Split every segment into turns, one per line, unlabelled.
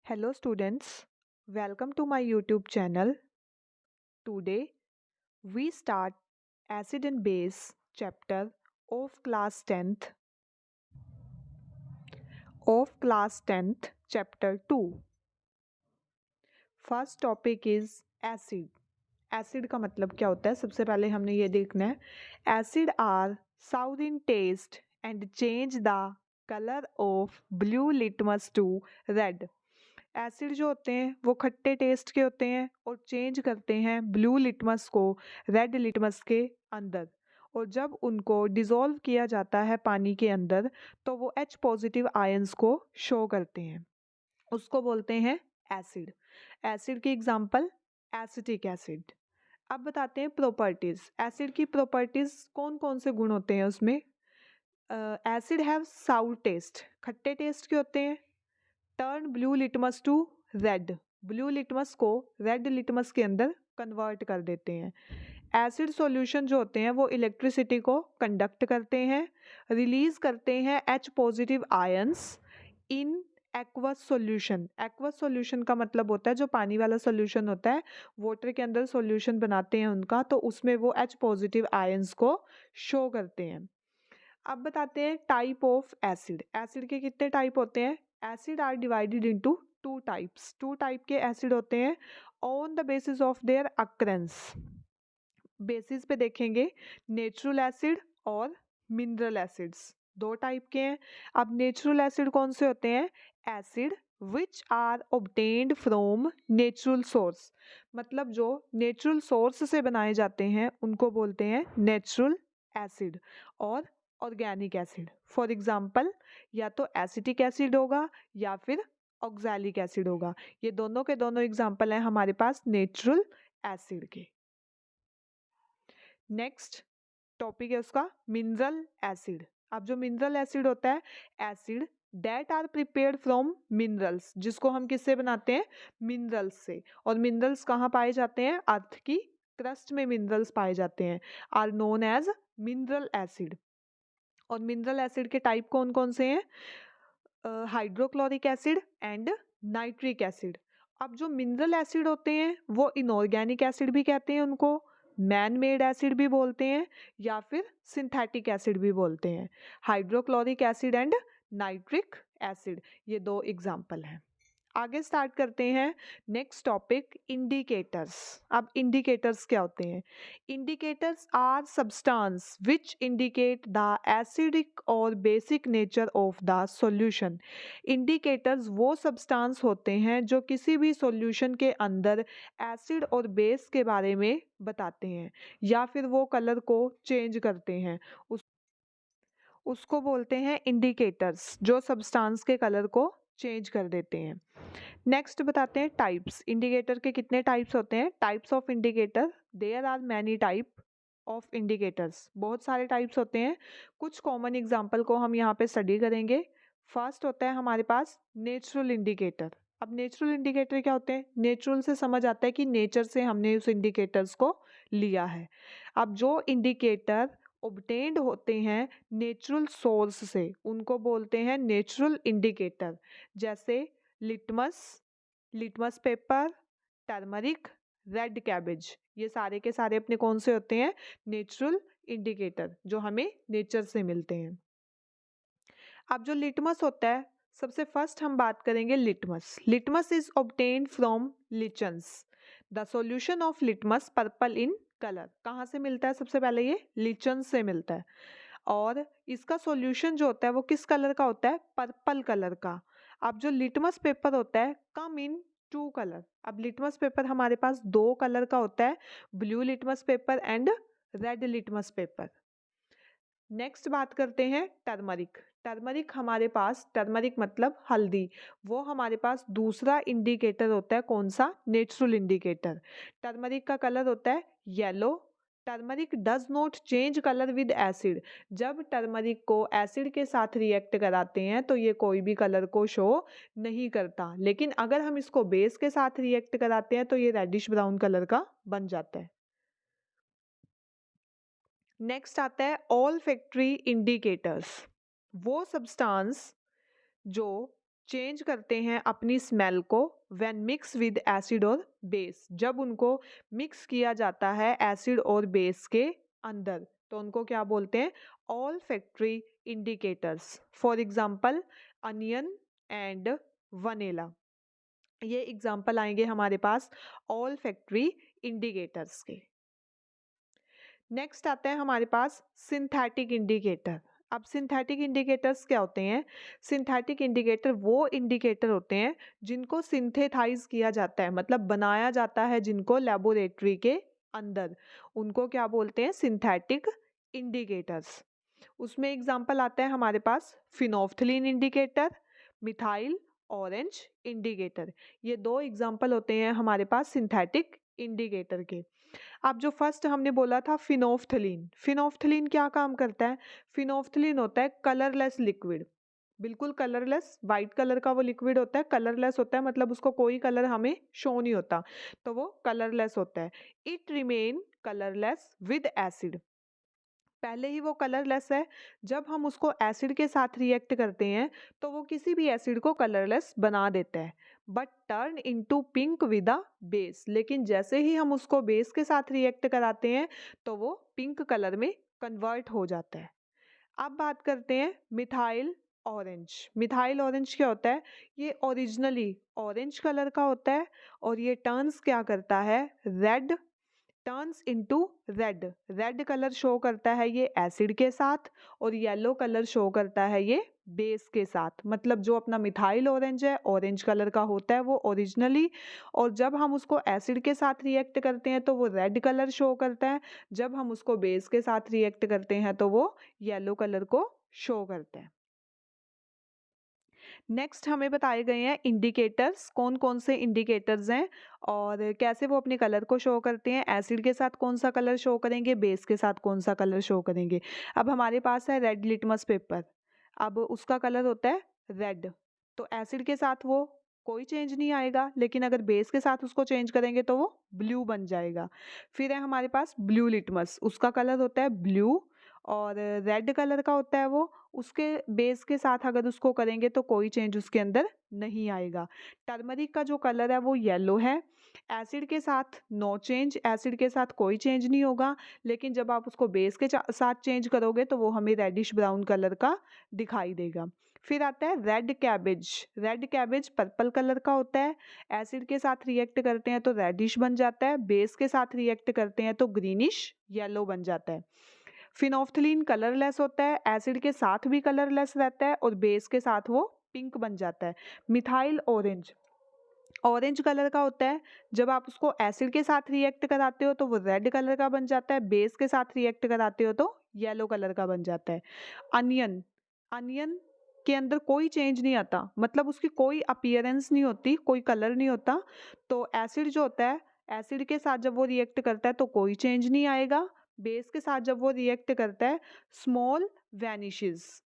Hello students, welcome to my YouTube channel. Today we start Acid and Base chapter of class 10th chapter 2. First topic is acid. Acid का मतलब क्या होता है सबसे पहले हमने ये देखना है. Acid are sour in taste and change the colour of blue litmus to red. Acid जो होते हैं वो खट्टे टेस्ट के होते हैं और चेंज करते हैं ब्लू लिटमस को रेड लिटमस के अंदर. और जब उनको डिज़ोल्व किया जाता है पानी के अंदर तो वो H पॉजिटिव आयंस को शो करते हैं. उसको बोलते हैं एसिड. एसिड की एग्जांपल एसिटिक एसिड. अब बताते हैं प्रॉपर्टीज. एसिड की प्रॉपर्टीज कौन कौन से गुण होते हैं उसमें. एसिड हैव साउर टेस्ट, खट्टे टेस्ट के होते हैं. Turn blue litmus to red, blue litmus को रेड लिटमस के अंदर कन्वर्ट कर देते हैं. एसिड सॉल्यूशन जो होते हैं वो इलेक्ट्रिसिटी को कंडक्ट करते हैं, रिलीज करते हैं H positive ions in aqueous solution. Aqueous solution का मतलब होता है जो पानी वाला सॉल्यूशन होता है, वाटर के अंदर सॉल्यूशन बनाते हैं उनका, तो उसमें वो H पॉजिटिव आयंस को शो करते हैं. अब बताते हैं टाइप ऑफ एसिड. एसिड के कितने टाइप होते हैं. Acid are divided into two types. Two type के एसिड होते हैं on the basis of their occurrence. Basis पे देखेंगे नेचुरल एसिड और मिनरल एसिड्स. दो टाइप के हैं. अब नेचुरल एसिड कौन से होते हैं. Acid which are obtained from natural source. मतलब जो नेचुरल सोर्स से बनाए जाते हैं उनको बोलते हैं नेचुरल एसिड. और ऑर्गेनिक एसिड फॉर एग्जांपल या तो एसिटिक एसिड होगा या फिर ऑक्सैलिक एसिड होगा. ये दोनों के दोनों एग्जांपल हैं हमारे पास नेचुरल एसिड के. नेक्स्ट टॉपिक है उसका मिनरल एसिड. अब जो मिनरल एसिड होता है acid that are prepared from minerals, जिसको हम किससे बनाते हैं मिनरल्स से. और मिनरल्स कहाँ पाए जाते हैं. अर्थ की क्रस्ट में मिनरल्स पाए जाते हैं, are known as mineral acid. और मिनरल एसिड के टाइप कौन कौन से हैं. Hydrochloric acid and nitric acid. अब जो मिनरल एसिड होते हैं वो इनऑर्गेनिक एसिड भी कहते हैं उनको, मैन मेड एसिड भी बोलते हैं या फिर सिंथेटिक एसिड भी बोलते हैं. Hydrochloric acid and nitric acid ये दो एग्जाम्पल हैं. आगे स्टार्ट करते हैं. Next topic indicators. अब इंडिकेटर्स क्या होते हैं. Indicators are substance which indicate the acidic or basic nature of the solution. Indicators वो सब्सटेंस होते हैं जो किसी भी सॉल्यूशन के अंदर एसिड और बेस के बारे में बताते हैं या फिर वो कलर को चेंज करते हैं. उसको बोलते हैं इंडिकेटर्स जो सब्सटेंस के कलर को चेंज कर देते हैं. नेक्स्ट बताते हैं टाइप्स. इंडिकेटर के कितने टाइप्स होते हैं. Types of indicator there are many type of indicators. बहुत सारे टाइप्स होते हैं. कुछ कॉमन एग्जांपल को हम यहाँ पे स्टडी करेंगे. फर्स्ट होता है हमारे पास नेचुरल इंडिकेटर. अब नेचुरल इंडिकेटर क्या होते हैं. नेचुरल से समझ आता है कि नेचर से हमने उस इंडिकेटर्स को लिया है. अब जो इंडिकेटर ऑब्टेन्ड होते हैं नेचुरल सोर्स से उनको बोलते हैं नेचुरल इंडिकेटर. जैसे litmus, litmus paper, turmeric, red cabbage, ये सारे के सारे अपने कौन से होते हैं नेचुरल इंडिकेटर जो हमें नेचर से मिलते हैं. अब जो लिटमस होता है सबसे फर्स्ट हम बात करेंगे litmus. Litmus is obtained from lichens. The solution of litmus purple in colour. कहाँ से मिलता है सबसे पहले ये लिचन से मिलता है. और इसका सॉल्यूशन जो होता है वो किस कलर का होता है पर्पल कलर का. अब जो लिटमस पेपर होता है कम इन टू कलर. अब लिटमस पेपर हमारे पास दो कलर का होता है, blue litmus paper and red litmus paper. Next बात करते हैं टर्मरिक. टर्मरिक हमारे पास, टर्मरिक मतलब हल्दी, वो हमारे पास दूसरा इंडिकेटर होता है. कौन सा नेचुरल इंडिकेटर. टर्मरिक का कलर होता है yellow. Turmeric does not change colour with acid. जब टर्मरिक को एसिड के साथ रिएक्ट कराते हैं तो ये कोई भी कलर को शो नहीं करता, लेकिन अगर हम इसको बेस के साथ रिएक्ट कराते हैं तो ये रेडिश ब्राउन कलर का बन जाता है. नेक्स्ट आता है ऑल फैक्ट्री इंडिकेटर्स. वो सब्सटेंस जो चेंज करते हैं अपनी स्मेल को व्हेन मिक्स विद एसिड और बेस, जब उनको मिक्स किया जाता है एसिड और बेस के अंदर तो उनको क्या बोलते हैं, all factory indicators. For example onion and vanilla, ये एग्जांपल आएंगे हमारे पास ऑल फैक्ट्री इंडिकेटर्स के। नेक्स्ट आता है हमारे पास सिंथेटिक इंडिकेटर। अब सिंथेटिक इंडिकेटर्स क्या होते हैं? सिंथेटिक इंडिकेटर वो इंडिकेटर होते हैं जिनको सिंथेसाइज किया जाता है, मतलब बनाया जाता है जिनको लेबोरेटरी के अंदर, उनको क्या बोलते हैं, सिंथेटिक इंडिकेटर्स। उसमें एग्जांपल आता है हमारे पास phenolphthalein indicator, methyl orange indicator. ये दो एग्जांपल होते हैं हमारे पास सिंथेटिक इंडिकेटर के। अब जो फर्स्ट हमने बोला था फिनोफ्थलीन, फिनोफ्थलीन क्या काम करता है? फिनोफ्थलीन होता है कलरलेस लिक्विड, बिल्कुल कलरलेस, वाइट कलर का वो लिक्विड होता है, कलरलेस होता है, मतलब उसको कोई कलर हमें शो नहीं होता, तो वो कलरलेस होता है। It remain colourless with acid, पहले ही वो कलरलेस है, जब हम उसको एसिड के साथ रिएक्ट करते हैं तो वो किसी भी एसिड को कलरलेस बना देता है, but turn into pink with a base, लेकिन जैसे ही हम उसको बेस के साथ रिएक्ट कराते हैं तो वो पिंक कलर में कन्वर्ट हो जाता है। अब बात करते हैं मिथाइल ऑरेंज। मिथाइल ऑरेंज क्या होता है? ये ओरिजिनली ऑरेंज कलर का होता है और ये टर्न्स क्या करता है, red, turns into red, red colour show करता है ये एसिड के साथ और येलो कलर शो करता है ये बेस के साथ। मतलब जो अपना मिथाइल ऑरेंज है ऑरेंज कलर का होता है वो ओरिजिनली, और जब हम उसको एसिड के साथ रिएक्ट करते हैं तो वो रेड कलर शो करता है, जब हम उसको बेस के साथ रिएक्ट करते हैं तो वो येलो कलर को शो करता है। नेक्स्ट हमें बताए गए हैं इंडिकेटर्स, कौन कौन से इंडिकेटर्स हैं और कैसे वो अपने कलर को शो करते हैं। एसिड के साथ कौन सा कलर शो करेंगे, बेस के साथ कौन सा कलर शो करेंगे। अब हमारे पास है रेड लिटमस पेपर, अब उसका कलर होता है रेड, तो एसिड के साथ वो कोई चेंज नहीं आएगा, लेकिन अगर बेस के साथ उसको चेंज करेंगे तो वो ब्लू बन जाएगा। फिर है हमारे पास ब्लू लिटमस, उसका कलर होता है ब्लू और रेड कलर का होता है वो, उसके बेस के साथ अगर उसको करेंगे तो कोई चेंज उसके अंदर नहीं आएगा। टर्मरिक का जो कलर है वो येलो है, एसिड के साथ नो चेंज, एसिड के साथ कोई चेंज नहीं होगा, लेकिन जब आप उसको बेस के साथ चेंज करोगे तो वो हमें रेडिश ब्राउन कलर का दिखाई देगा। फिर आता है red cabbage, red cabbage purple colour का होता है, एसिड के साथ रिएक्ट करते हैं तो रेडिश बन जाता है, बेस के साथ रिएक्ट करते हैं तो ग्रीनिश येलो बन जाता है। फिनोफ्थलीन कलरलेस होता है, एसिड के साथ भी कलरलेस रहता है और बेस के साथ वो पिंक बन जाता है। मिथाइल ऑरेंज, ऑरेंज कलर का होता है, जब आप उसको एसिड के साथ रिएक्ट कराते हो तो वो रेड कलर का बन जाता है, बेस के साथ रिएक्ट कराते हो तो येलो कलर का बन जाता है। अनियन, अनियन के अंदर कोई चेंज नहीं आता, मतलब उसकी कोई अपीयरेंस नहीं होती, कोई कलर नहीं होता, तो एसिड जो होता है, एसिड के साथ जब वो रिएक्ट करता है तो कोई चेंज नहीं आएगा, बेस के साथ जब वो रिएक्ट करता है स्मॉल वैनिशेस।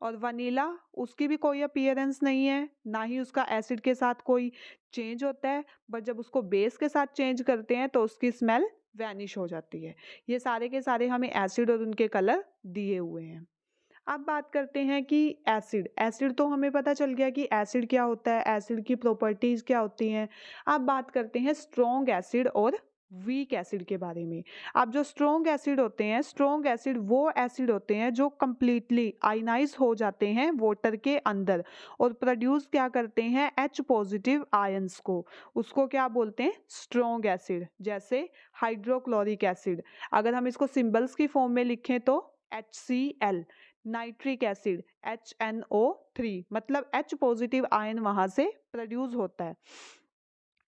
और वनीला, उसकी भी कोई अपीयरेंस नहीं है, ना ही उसका एसिड के साथ कोई चेंज होता है, बट जब उसको बेस के साथ चेंज करते हैं तो उसकी स्मेल वैनिश हो जाती है। ये सारे के सारे हमें एसिड और उनके कलर दिए हुए हैं। अब बात करते हैं कि एसिड, एसिड तो हमें पता चल गया कि एसिड क्या होता है, एसिड की प्रॉपर्टीज क्या होती हैं। अब बात करते हैं स्ट्रॉन्ग एसिड और वीक एसिड के बारे में। अब जो स्ट्रॉन्ग एसिड होते हैं, स्ट्रॉन्ग एसिड वो एसिड होते हैं जो कंप्लीटली आयनाइज हो जाते हैं वाटर के अंदर और प्रोड्यूस क्या करते हैं, H पॉजिटिव आयंस को, उसको क्या बोलते हैं, स्ट्रॉन्ग एसिड। जैसे हाइड्रोक्लोरिक एसिड, अगर हम इसको सिंबल्स की फॉर्म में लिखें तो HCl, नाइट्रिक एसिड HNO3, मतलब H पॉजिटिव आयन वहां से प्रोड्यूस होता है।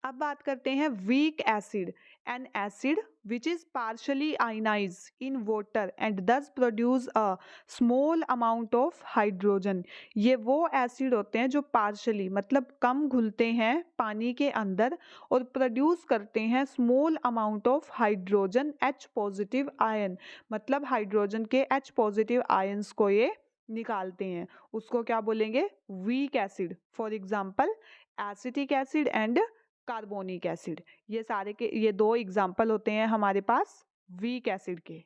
अब बात करते हैं weak acid, an acid which is partially ionise in water and thus produce a small amount of hydrogen. ये वो एसिड होते हैं जो पार्शली, मतलब कम घुलते हैं पानी के अंदर और प्रोड्यूस करते हैं small amount of hydrogen H positive ion, मतलब हाइड्रोजन के H पॉजिटिव आयंस को ये निकालते हैं, उसको क्या बोलेंगे, weak acid. For example acetic acid and carbonic acid, ये सारे के ये दो एग्जाम्पल होते हैं हमारे पास वीक एसिड के।